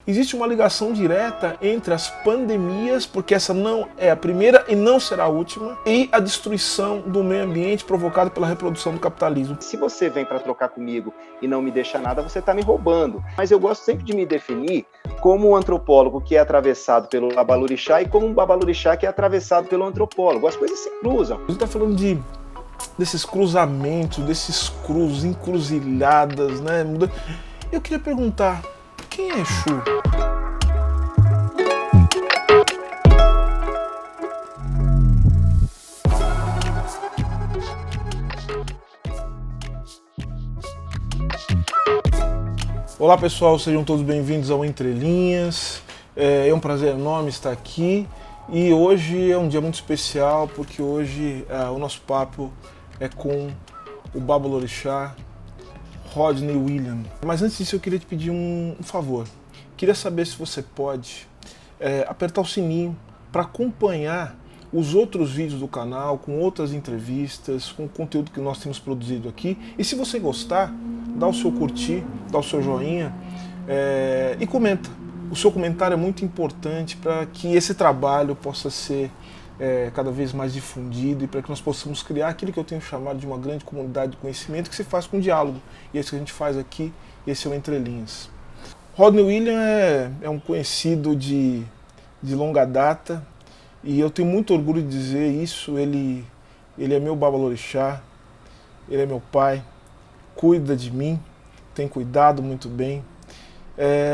existe uma ligação direta entre as pandemias, porque essa não é a primeira e não será a última, e a destruição do meio ambiente provocada pela reprodução do capitalismo. Se você vem para trocar comigo e não me deixa nada, você está me roubando. Mas eu gosto sempre de me definir como um antropólogo que é atravessado pelo babalorixá e como um babalorixá que é atravessado pelo antropólogo. As coisas se cruzam. A gente está falando desses cruzamentos, desses encruzilhadas, né? Eu queria perguntar, quem é Exu? Olá pessoal, sejam todos bem-vindos ao Entre Linhas. É um prazer enorme estar aqui e hoje é um dia muito especial porque hoje o nosso papo é com o babalorixá Rodney William. Mas antes disso eu queria te pedir um favor. Queria saber se você pode apertar o sininho para acompanhar os outros vídeos do canal, com outras entrevistas, com o conteúdo que nós temos produzido aqui. E se você gostar, dá o seu curtir, dá o seu joinha e comenta. O seu comentário é muito importante para que esse trabalho possa ser cada vez mais difundido e para que nós possamos criar aquilo que eu tenho chamado de uma grande comunidade de conhecimento que se faz com diálogo. E é isso que a gente faz aqui, e esse é o Entre Linhas. Rodney William é um conhecido de longa data e eu tenho muito orgulho de dizer isso. Ele é meu babalorixá, ele é meu pai, cuida de mim, tem cuidado muito bem,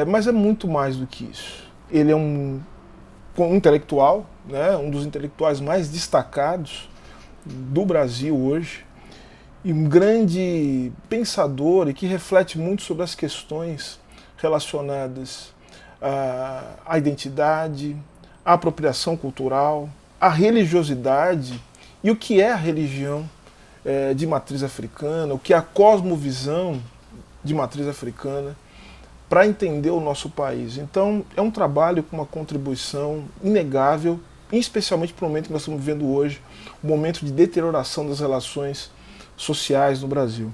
mas é muito mais do que isso. Ele é um intelectual, né, um dos intelectuais mais destacados do Brasil hoje, e um grande pensador e que reflete muito sobre as questões relacionadas à identidade, à apropriação cultural, à religiosidade e o que é a religião de matriz africana, o que é a cosmovisão de matriz africana, para entender o nosso país. Então, é um trabalho com uma contribuição inegável, especialmente para o momento que nós estamos vivendo hoje, um momento de deterioração das relações sociais no Brasil.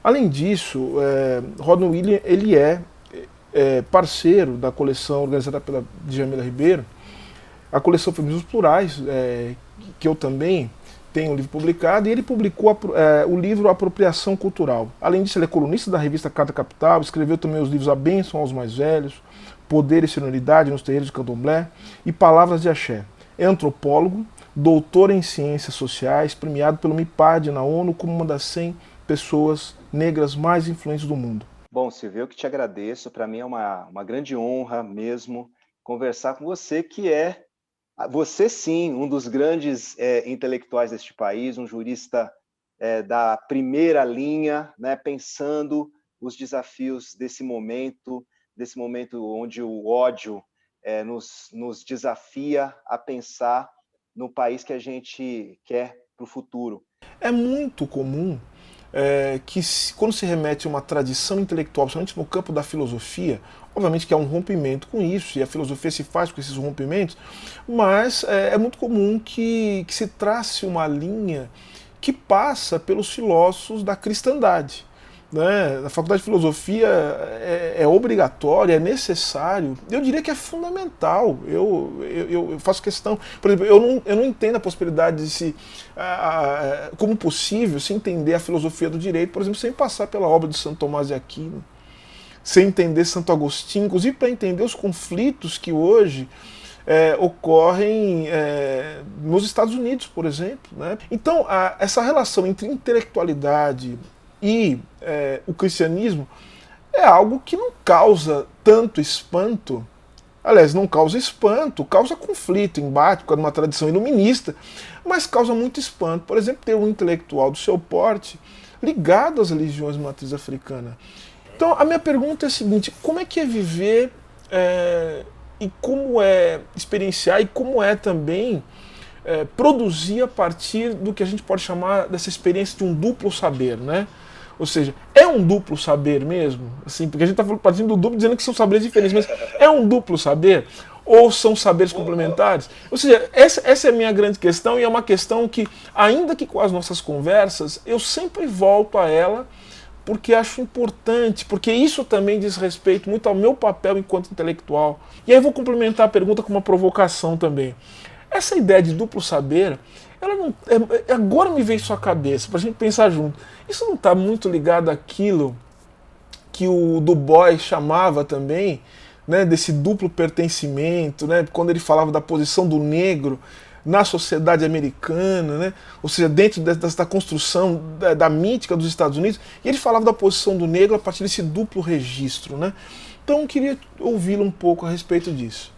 Além disso, Rodney William ele é parceiro da coleção organizada pela Djamila Ribeiro, a coleção Feminismos Plurais, que eu também tem um livro publicado, e ele publicou o livro Apropriação Cultural. Além disso, ele é colunista da revista Carta Capital, escreveu também os livros A Bênção aos Mais Velhos, Poder e Senioridade nos Terreiros de Candomblé e Palavras de Axé. É antropólogo, doutor em Ciências Sociais, premiado pelo MIPAD na ONU como uma das 100 pessoas negras mais influentes do mundo. Bom, Silvio, eu que te agradeço. Para mim é uma grande honra mesmo conversar com você, que é você sim, um dos grandes intelectuais deste país, um jurista da primeira linha, né, pensando os desafios desse momento onde o ódio nos desafia a pensar no país que a gente quer para o futuro. É muito comum que quando se remete a uma tradição intelectual, principalmente no campo da filosofia, obviamente que há um rompimento com isso, e a filosofia se faz com esses rompimentos, mas é muito comum que se trace uma linha que passa pelos filósofos da cristandade. Né? A faculdade de filosofia é obrigatória, é necessário, eu diria que é fundamental. Eu faço questão, por exemplo, eu não entendo a possibilidade de como possível se entender a filosofia do direito, por exemplo, sem passar pela obra de Santo Tomás de Aquino, sem entender Santo Agostinho, inclusive para entender os conflitos que hoje ocorrem nos Estados Unidos, por exemplo. Né? Então, essa relação entre intelectualidade e o cristianismo é algo que não causa tanto espanto. Aliás, não causa espanto, causa conflito, embate por causa de uma tradição iluminista, mas causa muito espanto. Por exemplo, ter um intelectual do seu porte ligado às religiões de matriz africana. Então, a minha pergunta é a seguinte: como é que é viver e como é experienciar e como é também produzir a partir do que a gente pode chamar dessa experiência de um duplo saber, né? Ou seja, é um duplo saber mesmo? Assim, porque a gente está partindo do duplo dizendo que são saberes diferentes, mas é um duplo saber? Ou são saberes complementares? Ou seja, essa é a minha grande questão, e é uma questão que, ainda que com as nossas conversas, eu sempre volto a ela porque acho importante, porque isso também diz respeito muito ao meu papel enquanto intelectual. E aí eu vou complementar a pergunta com uma provocação também. Essa ideia de duplo saber, ela não, agora me veio isso à cabeça, para a gente pensar junto. Isso não está muito ligado àquilo que o Du Bois chamava também, né, desse duplo pertencimento, né, quando ele falava da posição do negro na sociedade americana, né, ou seja, dentro dessa construção da mítica dos Estados Unidos, e ele falava da posição do negro a partir desse duplo registro. Né? Então eu queria ouvi-lo um pouco a respeito disso.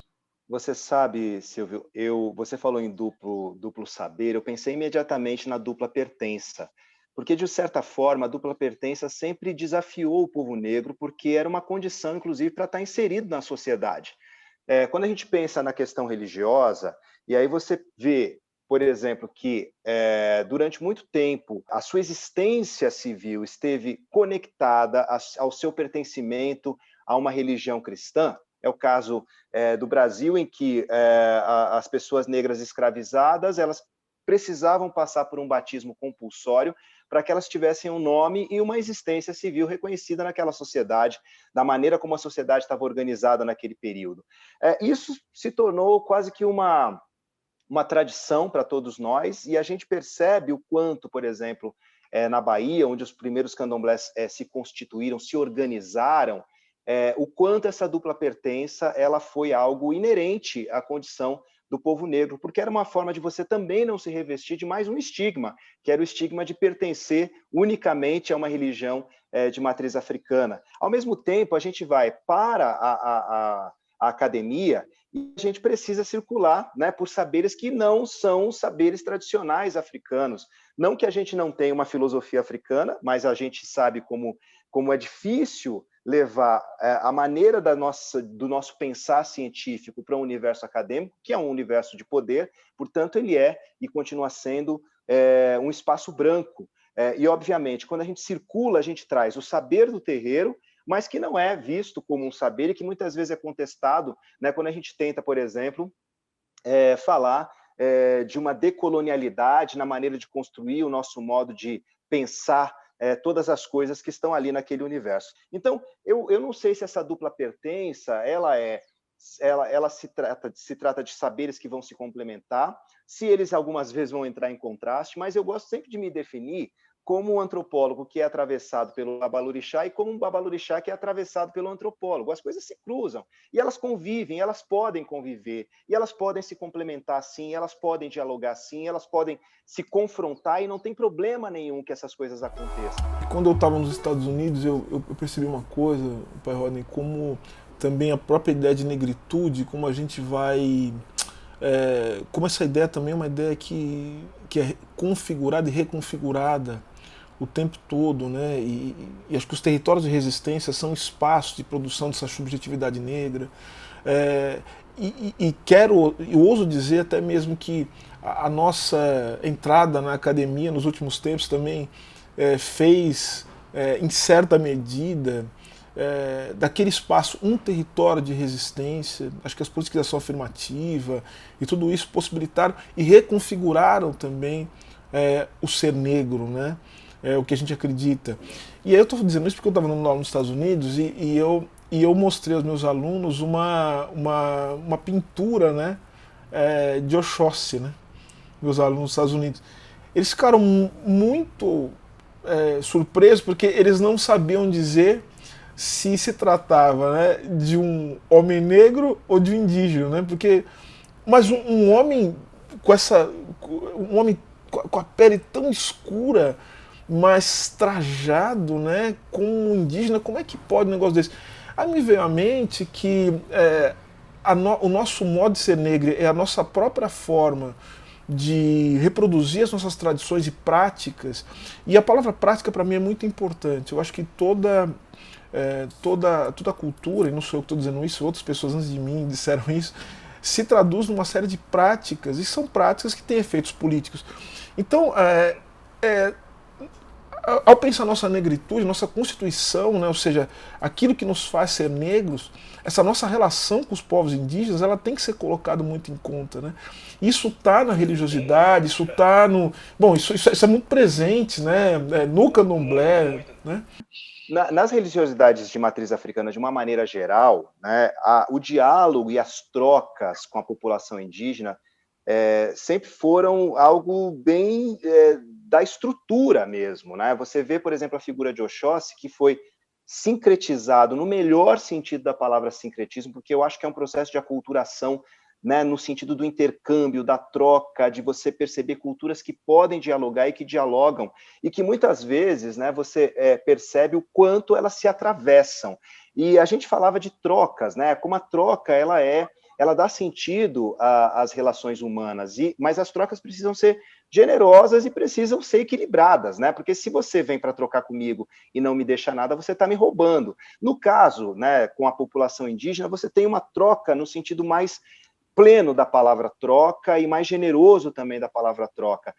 Você sabe, Silvio, você falou em duplo saber, eu pensei imediatamente na dupla pertença, porque, de certa forma, a dupla pertença sempre desafiou o povo negro, porque era uma condição, inclusive, para estar inserido na sociedade. Quando a gente pensa na questão religiosa, e aí você vê, por exemplo, que durante muito tempo a sua existência civil esteve conectada ao seu pertencimento a uma religião cristã. É o caso do Brasil, em que as pessoas negras escravizadas, elas precisavam passar por um batismo compulsório para que elas tivessem um nome e uma existência civil reconhecida naquela sociedade, da maneira como a sociedade estava organizada naquele período. Isso se tornou quase que uma tradição para todos nós, e a gente percebe o quanto, por exemplo, na Bahia, onde os primeiros candomblés se constituíram, se organizaram, o quanto essa dupla pertença ela foi algo inerente à condição do povo negro, porque era uma forma de você também não se revestir de mais um estigma, que era o estigma de pertencer unicamente a uma religião de matriz africana. Ao mesmo tempo, a gente vai para a academia e a gente precisa circular, né, por saberes que não são saberes tradicionais africanos. Não que a gente não tenha uma filosofia africana, mas a gente sabe como é difícil levar a maneira do nosso pensar científico para um universo acadêmico, que é um universo de poder, portanto, ele é e continua sendo um espaço branco. E, obviamente, quando a gente circula, a gente traz o saber do terreiro, mas que não é visto como um saber e que muitas vezes é contestado, né, quando a gente tenta, por exemplo, falar de uma decolonialidade na maneira de construir o nosso modo de pensar todas as coisas que estão ali naquele universo. Então, eu não sei se essa dupla pertença, ela se trata de saberes que vão se complementar, se eles algumas vezes vão entrar em contraste, mas eu gosto sempre de me definir como um antropólogo que é atravessado pelo babalorixá e como um babalorixá que é atravessado pelo antropólogo. As coisas se cruzam e elas convivem, elas podem conviver, e elas podem se complementar sim, elas podem dialogar sim, elas podem se confrontar e não tem problema nenhum que essas coisas aconteçam. Quando eu estava nos Estados Unidos, eu percebi uma coisa, Pai Rodney, como também a própria ideia de negritude, como a gente vai... como essa ideia também é uma ideia que é configurada e reconfigurada o tempo todo, né? E acho que os territórios de resistência são espaços de produção dessa subjetividade negra. Eu ouso dizer até mesmo que a nossa entrada na academia nos últimos tempos também fez, em certa medida, daquele espaço um território de resistência. Acho que as políticas de ação afirmativa e tudo isso possibilitaram e reconfiguraram também o ser negro, né? O que a gente acredita. E aí eu estou dizendo isso porque eu estava dando aula nos Estados Unidos e eu mostrei aos meus alunos uma pintura, né, de Oxóssi, né, meus alunos nos Estados Unidos. Eles ficaram muito surpresos porque eles não sabiam dizer se tratava, né, de um homem negro ou de um indígena, né, mas um homem um homem com a pele tão escura, mas trajado, né, como um indígena, como é que pode um negócio desse? Aí me veio à mente que o nosso modo de ser negro é a nossa própria forma de reproduzir as nossas tradições e práticas, e a palavra prática para mim é muito importante. Eu acho que toda cultura, e não sou eu que estou dizendo isso, outras pessoas antes de mim disseram isso, se traduz numa série de práticas, e são práticas que têm efeitos políticos. Então, ao pensar nossa negritude, nossa constituição, né, ou seja, aquilo que nos faz ser negros, essa nossa relação com os povos indígenas, ela tem que ser colocada muito em conta, né? Isso está na religiosidade, isso está no... Bom, isso é muito presente, né? No candomblé, né? Nas religiosidades de matriz africana, de uma maneira geral, né, o diálogo e as trocas com a população indígena sempre foram algo bem da estrutura mesmo, né? Você vê, por exemplo, a figura de Oxóssi, que foi sincretizado no melhor sentido da palavra sincretismo, porque eu acho que é um processo de aculturação, né, no sentido do intercâmbio, da troca, de você perceber culturas que podem dialogar e que dialogam, e que muitas vezes, né, você percebe o quanto elas se atravessam. E a gente falava de trocas, né, como a troca ela dá sentido às relações humanas, mas as trocas precisam ser generosas e precisam ser equilibradas, né? Porque se você vem para trocar comigo e não me deixa nada, você está me roubando. No caso, né, com a população indígena, você tem uma troca no sentido mais pleno da palavra troca e mais generoso também da palavra troca.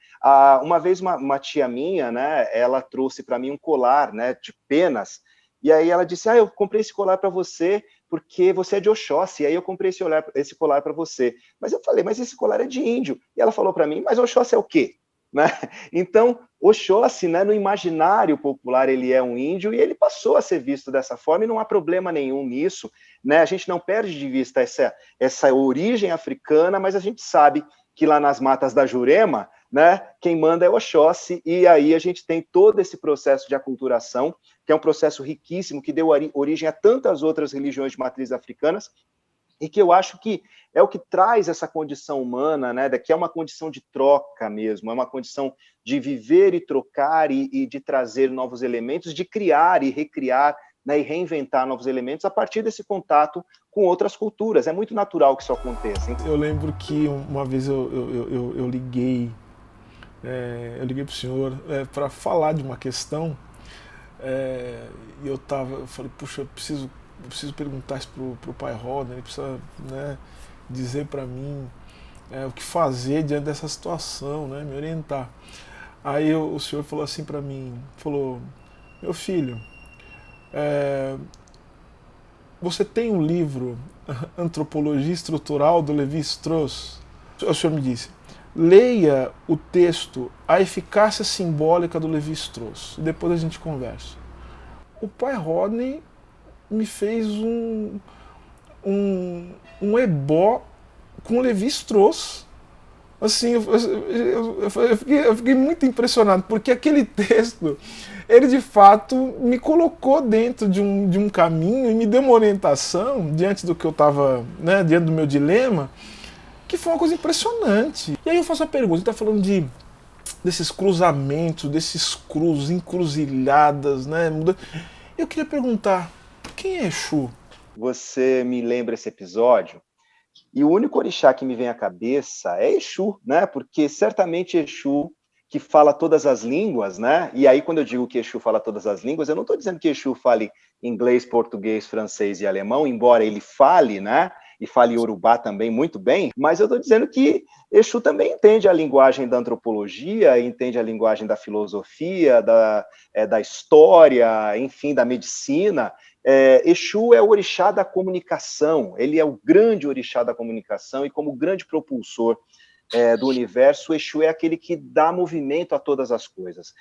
Uma vez uma tia minha, né, ela trouxe para mim um colar, né, de penas, e aí ela disse, eu comprei esse colar para você porque você é de Oxóssi, e aí eu comprei esse colar para você. Mas eu falei, mas esse colar é de índio. E ela falou para mim, mas Oxóssi é o quê? Né? Então, Oxóssi, né, no imaginário popular, ele é um índio e ele passou a ser visto dessa forma e não há problema nenhum nisso. Né? A gente não perde de vista essa origem africana, mas a gente sabe que lá nas matas da Jurema, né, quem manda é Oxóssi, e aí a gente tem todo esse processo de aculturação, que é um processo riquíssimo, que deu origem a tantas outras religiões de matriz africanas, e que eu acho que é o que traz essa condição humana, né, que é uma condição de troca mesmo, é uma condição de viver e trocar e de trazer novos elementos, de criar e recriar, né, e reinventar novos elementos a partir desse contato com outras culturas. É muito natural que isso aconteça. Hein? Eu lembro que uma vez eu liguei para o senhor para falar de uma questão, e eu falei, puxa, eu preciso perguntar isso pro pai Roda, ele precisa, né, dizer para mim o que fazer diante dessa situação, né, me orientar. Aí o senhor falou assim para mim, falou, meu filho, você tem um livro, Antropologia Estrutural, do Lévi-Strauss? O senhor me disse, leia o texto A Eficácia Simbólica do Lévi-Strauss, e depois a gente conversa. O pai Rodney me fez um ebó com o Lévi-Strauss. Assim, eu fiquei muito impressionado, porque aquele texto, ele de fato me colocou dentro de um caminho e me deu uma orientação diante do que eu estava, né, diante do meu dilema, que foi uma coisa impressionante. E aí eu faço a pergunta, está falando desses cruzamentos, desses encruzilhadas, né? Eu queria perguntar, quem é Exu? Você me lembra esse episódio? E o único orixá que me vem à cabeça é Exu, né? Porque certamente Exu, que fala todas as línguas, né? E aí, quando eu digo que Exu fala todas as línguas, eu não estou dizendo que Exu fale inglês, português, francês e alemão, embora ele fale, né? E fale Yorubá também muito bem, mas eu estou dizendo que Exu também entende a linguagem da antropologia, entende a linguagem da filosofia, da história, enfim, da medicina. Exu é o orixá da comunicação, ele é o grande orixá da comunicação e como grande propulsor do universo, Exu é aquele que dá movimento a todas as coisas.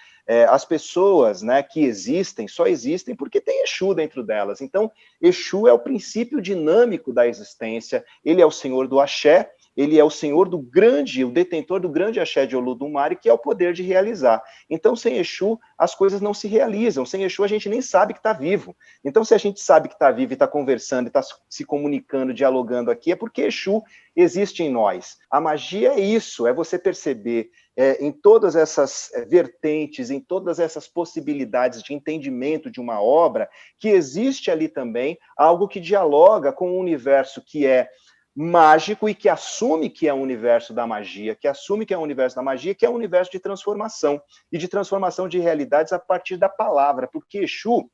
As pessoas, né, que existem, só existem porque tem Exu dentro delas. Então, Exu é o princípio dinâmico da existência, ele é o senhor do axé, ele é o senhor do grande, o detentor do grande axé de Olodumare, que é o poder de realizar. Então, sem Exu, as coisas não se realizam. Sem Exu, a gente nem sabe que está vivo. Então, se a gente sabe que está vivo e está conversando, e está se comunicando, dialogando aqui, é porque Exu existe em nós. A magia é isso, é você perceber em todas essas vertentes, em todas essas possibilidades de entendimento de uma obra, que existe ali também algo que dialoga com um universo que é mágico e que assume que é o universo da magia, que assume que é o universo da magia, que é um universo de transformação, e de transformação de realidades a partir da palavra, porque Exu,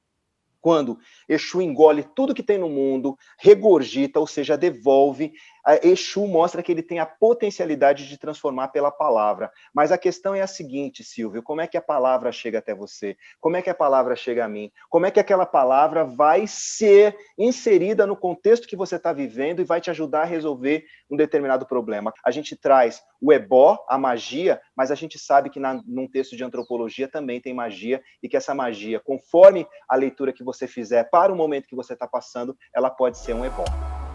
quando Exu engole tudo que tem no mundo, regurgita, ou seja, devolve, Exu mostra que ele tem a potencialidade de transformar pela palavra. Mas a questão é a seguinte, Silvio, como é que a palavra chega até você? Como é que a palavra chega a mim? Como é que aquela palavra vai ser inserida no contexto que você está vivendo e vai te ajudar a resolver um determinado problema? A gente traz o ebó, a magia, mas a gente sabe que num texto de antropologia também tem magia, e que essa magia, conforme a leitura que você fizer para o momento que você está passando, ela pode ser um ebó.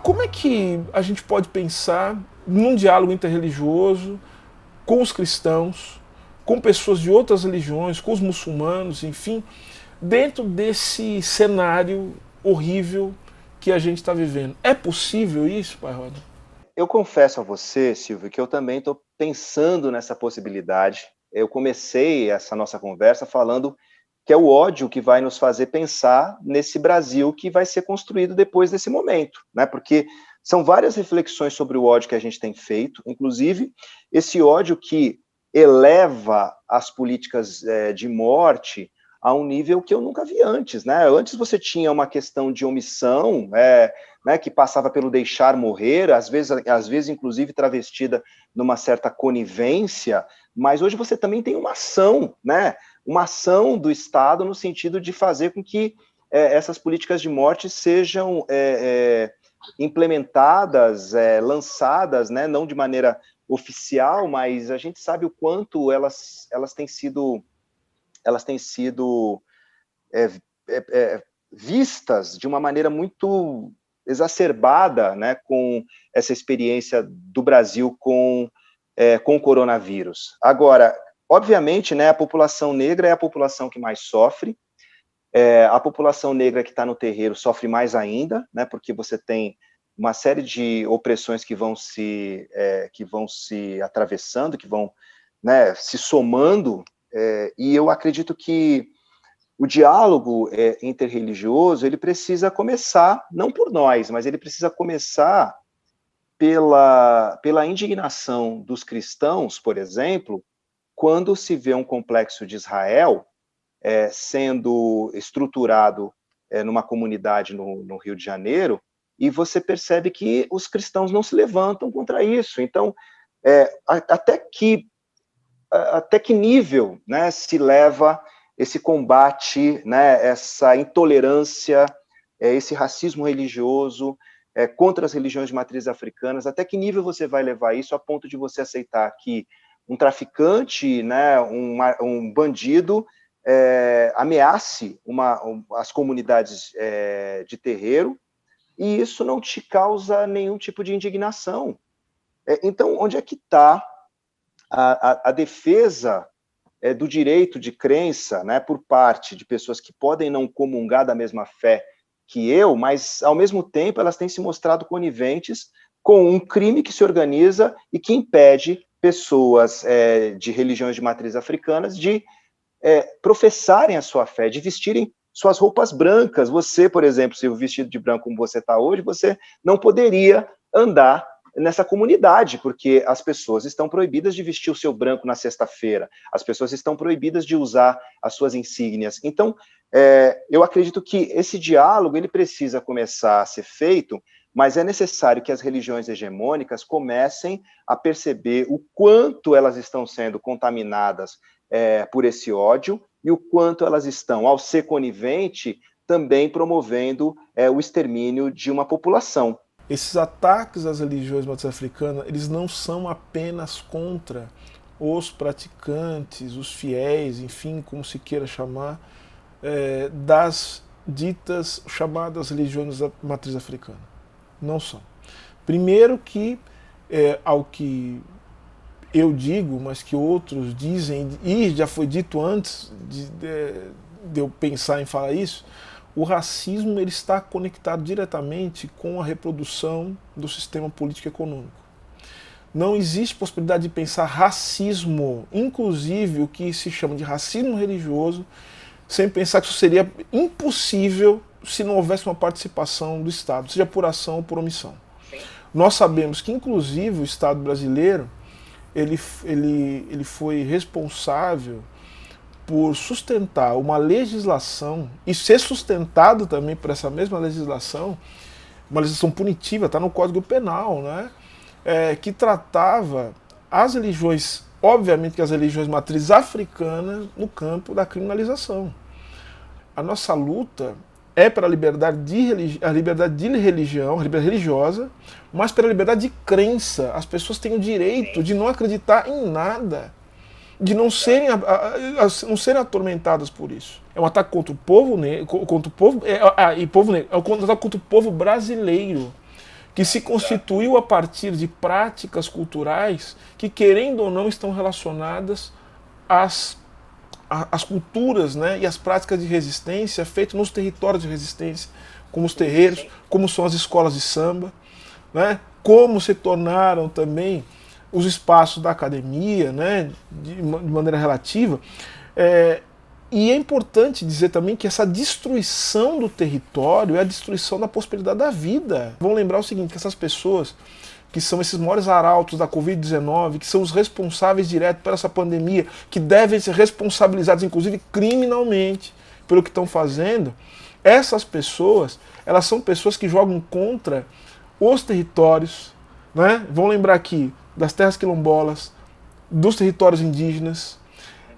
Como é que a gente pode pensar num diálogo interreligioso com os cristãos, com pessoas de outras religiões, com os muçulmanos, enfim, dentro desse cenário horrível que a gente está vivendo? É possível isso, Pai Roda? Eu confesso a você, Silvio, que eu também estou pensando nessa possibilidade. Eu comecei essa nossa conversa falando que é o ódio que vai nos fazer pensar nesse Brasil que vai ser construído depois desse momento, né? Porque são várias reflexões sobre o ódio que a gente tem feito, inclusive esse ódio que eleva as políticas de morte a um nível que eu nunca vi antes, né? Antes você tinha uma questão de omissão, né, que passava pelo deixar morrer, às vezes inclusive travestida numa certa conivência, mas hoje você também tem uma ação, né? Uma ação do Estado no sentido de fazer com que essas políticas de morte sejam implementadas, lançadas, né, não de maneira oficial, mas a gente sabe o quanto elas têm sido vistas de uma maneira muito exacerbada, né, com essa experiência do Brasil com o coronavírus. Agora, obviamente, né, a população negra é a população que mais sofre, a população negra que está no terreiro sofre mais ainda, né, porque você tem uma série de opressões que vão se atravessando, que vão, né, se somando, e eu acredito que o diálogo interreligioso, ele precisa começar, não por nós, mas ele precisa começar pela indignação dos cristãos, por exemplo, quando se vê um complexo de Israel sendo estruturado numa comunidade no Rio de Janeiro, e você percebe que os cristãos não se levantam contra isso. Então, até que nível, né, se leva esse combate, né, essa intolerância, esse racismo religioso contra as religiões de matriz africanas, até que nível você vai levar isso a ponto de você aceitar que um traficante, né, um bandido, ameace as comunidades de terreiro, e isso não te causa nenhum tipo de indignação? Então, onde é que está a defesa do direito de crença, né, por parte de pessoas que podem não comungar da mesma fé que eu, mas, ao mesmo tempo, elas têm se mostrado coniventes com um crime que se organiza e que impede pessoas de religiões de matriz africanas de professarem a sua fé, de vestirem suas roupas brancas. Você, por exemplo, se o vestido de branco como você está hoje, você não poderia andar nessa comunidade, porque as pessoas estão proibidas de vestir o seu branco na sexta-feira, as pessoas estão proibidas de usar as suas insígnias. Então, eu acredito que esse diálogo ele precisa começar a ser feito, mas é necessário que as religiões hegemônicas comecem a perceber o quanto elas estão sendo contaminadas por esse ódio, e o quanto elas estão, ao ser conivente, também promovendo o extermínio de uma população. Esses ataques às religiões matriz africanas, eles não são apenas contra os praticantes, os fiéis, enfim, como se queira chamar, das ditas chamadas religiões matriz africana. Não são. Primeiro que, ao que eu digo, mas que outros dizem, e já foi dito antes de eu pensar em falar isso, o racismo ele está conectado diretamente com a reprodução do sistema político e econômico. Não existe possibilidade de pensar racismo, inclusive o que se chama de racismo religioso, sem pensar que isso seria impossível se não houvesse uma participação do Estado, seja por ação ou por omissão. Sim. Nós sabemos que, inclusive, o Estado brasileiro ele foi responsável por sustentar uma legislação e ser sustentado também por essa mesma legislação uma legislação punitiva, está no Código Penal, né? Que tratava as religiões, obviamente que as religiões matrizes africanas, no campo da criminalização. A nossa luta é pela liberdade a liberdade de religião, a liberdade religiosa, mas pela liberdade de crença. As pessoas têm o direito de não acreditar em nada, de não serem atormentadas por isso. É um ataque contra o povo negro, contra o povo, povo negro, é um ataque contra o povo brasileiro, que se constituiu a partir de práticas culturais que, querendo ou não, estão relacionadas às culturas, né, e as práticas de resistência feitas nos territórios de resistência, como os terreiros, como são as escolas de samba, né, como se tornaram também os espaços da academia, né, de maneira relativa. E é importante dizer também que essa destruição do território é a destruição da possibilidade da vida. Vamos lembrar o seguinte, que essas pessoas que são esses maiores arautos da Covid-19, que são os responsáveis diretos por essa pandemia, que devem ser responsabilizados, inclusive criminalmente, pelo que estão fazendo, essas pessoas, elas são pessoas que jogam contra os territórios, né? Vamos lembrar aqui das terras quilombolas, dos territórios indígenas.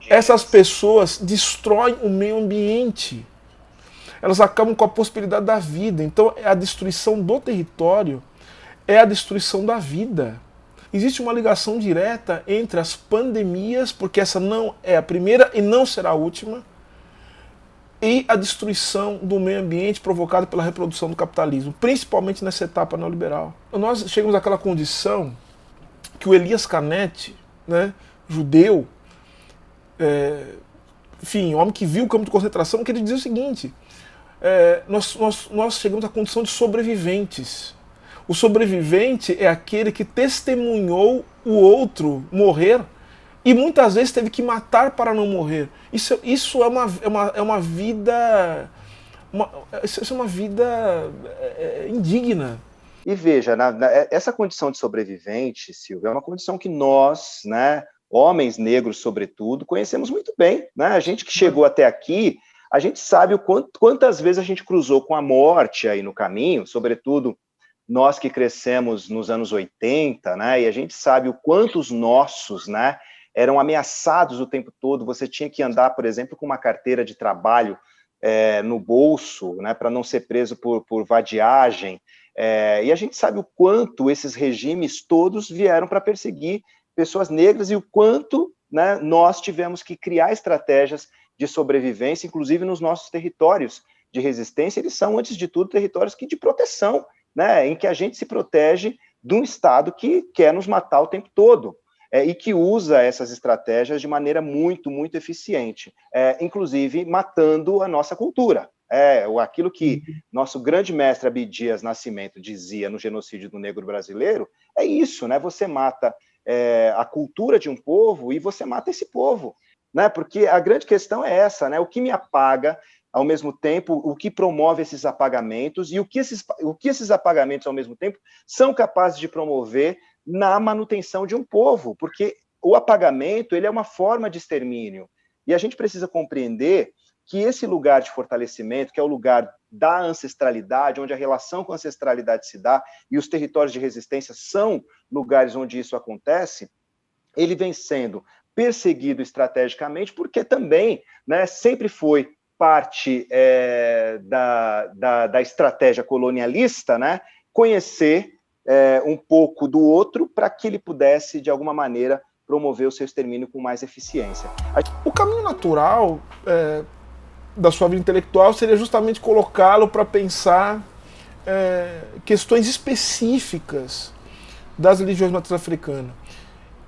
Essas pessoas destroem o meio ambiente. Elas acabam com a possibilidade da vida. Então, a destruição do território é a destruição da vida. Existe uma ligação direta entre as pandemias, porque essa não é a primeira e não será a última, e a destruição do meio ambiente provocada pela reprodução do capitalismo, principalmente nessa etapa neoliberal. Nós chegamos àquela condição que o Elias Canetti, né, judeu, enfim, homem que viu o campo de concentração, que ele dizia o seguinte, nós chegamos à condição de sobreviventes. O sobrevivente é aquele que testemunhou o outro morrer e muitas vezes teve que matar para não morrer. Isso é uma vida... Isso é uma vida indigna. E veja, essa condição de sobrevivente, Silvio, é uma condição que nós, né, homens negros sobretudo, conhecemos muito bem. Né? A gente que chegou até aqui, a gente sabe quantas vezes a gente cruzou com a morte aí no caminho, sobretudo nós que crescemos nos anos 80, né, e a gente sabe o quanto os nossos, né, eram ameaçados o tempo todo. Você tinha que andar, por exemplo, com uma carteira de trabalho no bolso, né, para não ser preso por vadiagem. E a gente sabe o quanto esses regimes todos vieram para perseguir pessoas negras e o quanto, né, nós tivemos que criar estratégias de sobrevivência, inclusive nos nossos territórios de resistência. Eles são, antes de tudo, territórios de proteção, né, em que a gente se protege de um Estado que quer nos matar o tempo todo e que usa essas estratégias de maneira muito, muito eficiente, inclusive matando a nossa cultura. Aquilo que nosso grande mestre Abdias Nascimento dizia no genocídio do negro brasileiro, é isso, né? Você mata a cultura de um povo e você mata esse povo, né? Porque a grande questão é essa, né? O que me apaga, ao mesmo tempo, o que promove esses apagamentos e o que esses apagamentos, ao mesmo tempo, são capazes de promover na manutenção de um povo, porque o apagamento ele é uma forma de extermínio. E a gente precisa compreender que esse lugar de fortalecimento, que é o lugar da ancestralidade, onde a relação com a ancestralidade se dá, e os territórios de resistência são lugares onde isso acontece, ele vem sendo perseguido estrategicamente, porque também, né, sempre foi parte da estratégia colonialista, né, conhecer um pouco do outro para que ele pudesse, de alguma maneira, promover o seu extermínio com mais eficiência. O caminho natural da sua vida intelectual seria justamente colocá-lo para pensar questões específicas das religiões matriz africanas.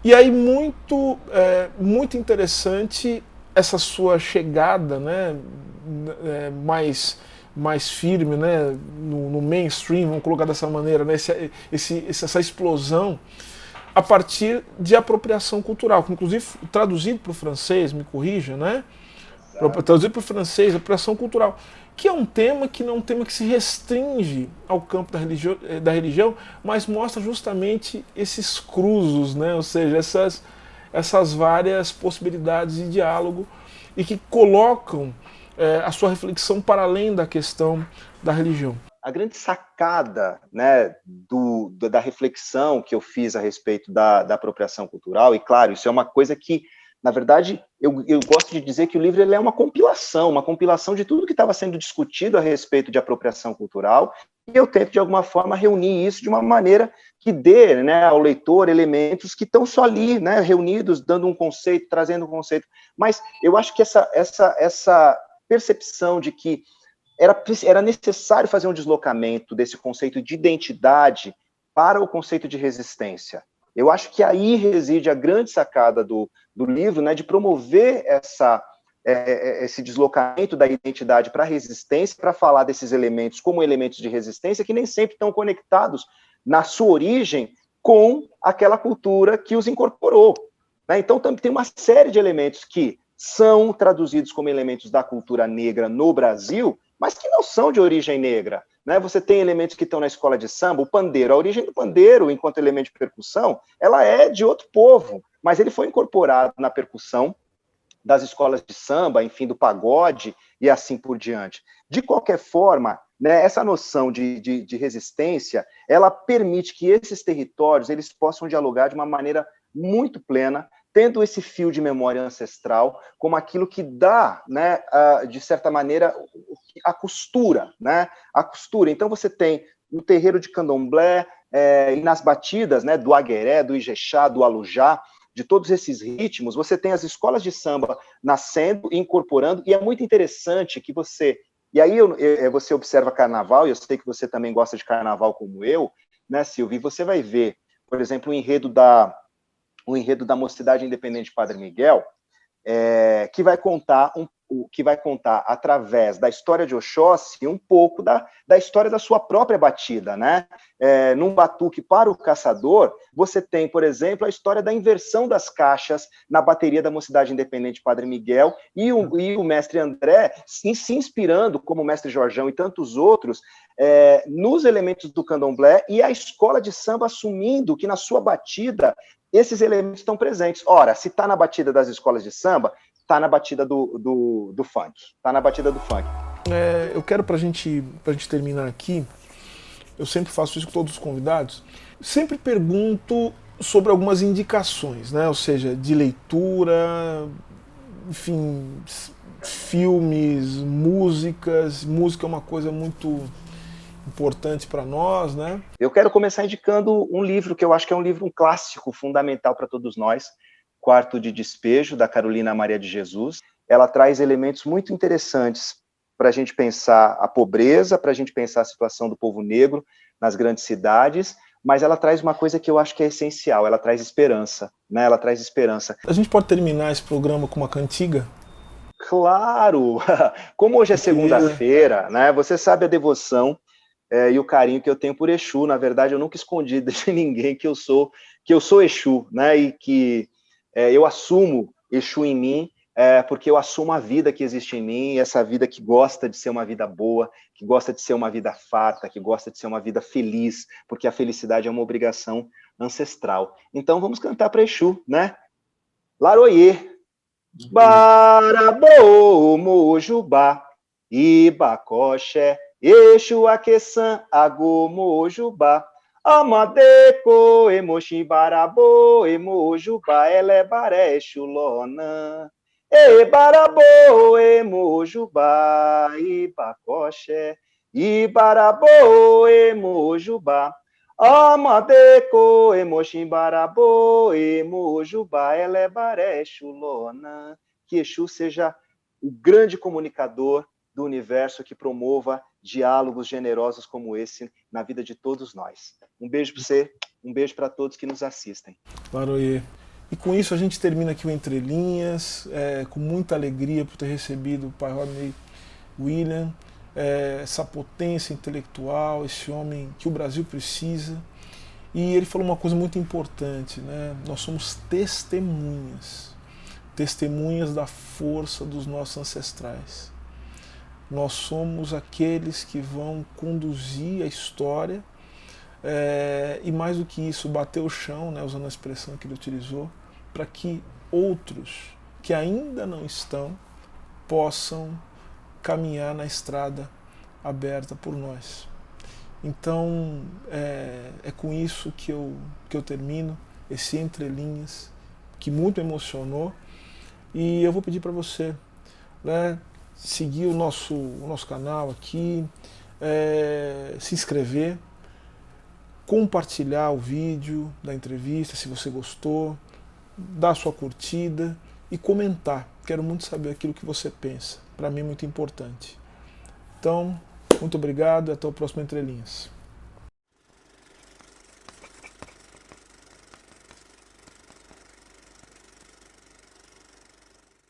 E aí muito interessante essa sua chegada, né, mais firme, né, no mainstream, vamos colocar dessa maneira, né, essa explosão a partir de apropriação cultural, que inclusive traduzido para o francês, me corrija, né? Traduzido para o francês, apropriação cultural, que é um tema que não é um tema que se restringe ao campo da religião, mas mostra justamente esses cruzos, né? Ou seja, essas várias possibilidades de diálogo e que colocam a sua reflexão para além da questão da religião. a grande sacada, né, da reflexão que eu fiz a respeito da apropriação cultural, e claro, isso é uma coisa que, na verdade, eu gosto de dizer que o livro ele é uma compilação de tudo que estava sendo discutido a respeito de apropriação cultural, e eu tento, de alguma forma, reunir isso de uma maneira que dê, né, ao leitor elementos que estão só ali, né, reunidos, dando um conceito, trazendo um conceito. Mas eu acho que essa percepção de que era necessário fazer um deslocamento desse conceito de identidade para o conceito de resistência. Eu acho que aí reside a grande sacada do livro, né, de promover esse deslocamento da identidade para a resistência, para falar desses elementos como elementos de resistência que nem sempre estão conectados na sua origem com aquela cultura que os incorporou. Né? Então, tem uma série de elementos que são traduzidos como elementos da cultura negra no Brasil, mas que não são de origem negra. Né? Você tem elementos que estão na escola de samba, o pandeiro, a origem do pandeiro, enquanto elemento de percussão, ela é de outro povo, mas ele foi incorporado na percussão das escolas de samba, enfim, do pagode e assim por diante. De qualquer forma, né, essa noção de resistência, ela permite que esses territórios eles possam dialogar de uma maneira muito plena, tendo esse fio de memória ancestral como aquilo que dá, né, de certa maneira, a costura, né? A costura. Então, você tem no terreiro de candomblé e nas batidas, né, do agueré, do ijexá, do alujá, de todos esses ritmos, você tem as escolas de samba nascendo e incorporando, e é muito interessante que você... E aí você observa carnaval, e eu sei que você também gosta de carnaval como eu, né, Silvio? E você vai ver, por exemplo, o enredo da Mocidade Independente Padre Miguel, que vai contar através da história de Oxóssi um pouco da história da sua própria batida, né? Num batuque para o caçador, você tem, por exemplo, a história da inversão das caixas na bateria da Mocidade Independente Padre Miguel e o mestre André se inspirando, como o mestre Jorjão e tantos outros, nos elementos do candomblé, e a escola de samba assumindo que na sua batida esses elementos estão presentes. Ora, se está na batida das escolas de samba, está na batida do funk. Está na batida do funk. Eu quero, pra gente terminar aqui, eu sempre faço isso com todos os convidados, sempre pergunto sobre algumas indicações, né? Ou seja, de leitura, enfim, filmes, músicas. Música é uma coisa muito importante para nós, né? Eu quero começar indicando um livro que eu acho que é um clássico fundamental para todos nós, Quarto de Despejo, da Carolina Maria de Jesus. Ela traz elementos muito interessantes para a gente pensar a pobreza, para a gente pensar a situação do povo negro nas grandes cidades, mas ela traz uma coisa que eu acho que é essencial, ela traz esperança, né? Ela traz esperança. A gente pode terminar esse programa com uma cantiga? Claro! Como hoje é segunda-feira, né? Você sabe a devoção e o carinho que eu tenho por Exu. Na verdade, eu nunca escondi de ninguém que eu sou Exu, né? E que eu assumo Exu em mim, porque eu assumo a vida que existe em mim, essa vida que gosta de ser uma vida boa, que gosta de ser uma vida farta, que gosta de ser uma vida feliz, porque a felicidade é uma obrigação ancestral. Então vamos cantar para Exu, né? Laroie, Barabô, Mojubá, Ibacoxé, Exu Aqueçã, Agô, Mojubá, Amadeco, Emoximbarabô, Emojubá, Elebaré, Xulona, Ebarabô, Emojubá, Ibacoxé, Ibarabô, Emojubá, Amadeco, Emoximbarabô, Emojubá, Elebaré, Xulona. Que Exu seja o grande comunicador do universo que promova diálogos generosos como esse na vida de todos nós. Um beijo para você, um beijo para todos que nos assistem. Laroie. E com isso a gente termina aqui o Entre Linhas, com muita alegria por ter recebido o Pai Rodney William, essa potência intelectual, esse homem que o Brasil precisa. E ele falou uma coisa muito importante, né? Nós somos testemunhas da força dos nossos ancestrais. Nós somos aqueles que vão conduzir a história e mais do que isso, bater o chão, né, usando a expressão que ele utilizou, para que outros que ainda não estão possam caminhar na estrada aberta por nós. Então, é com isso que eu termino esse Entre Linhas, que muito me emocionou. E eu vou pedir para você, né, seguir o nosso canal aqui, se inscrever, compartilhar o vídeo da entrevista se você gostou, dar sua curtida e comentar. Quero muito saber aquilo que você pensa. Para mim é muito importante. Então, muito obrigado e até o próximo Entre Linhas.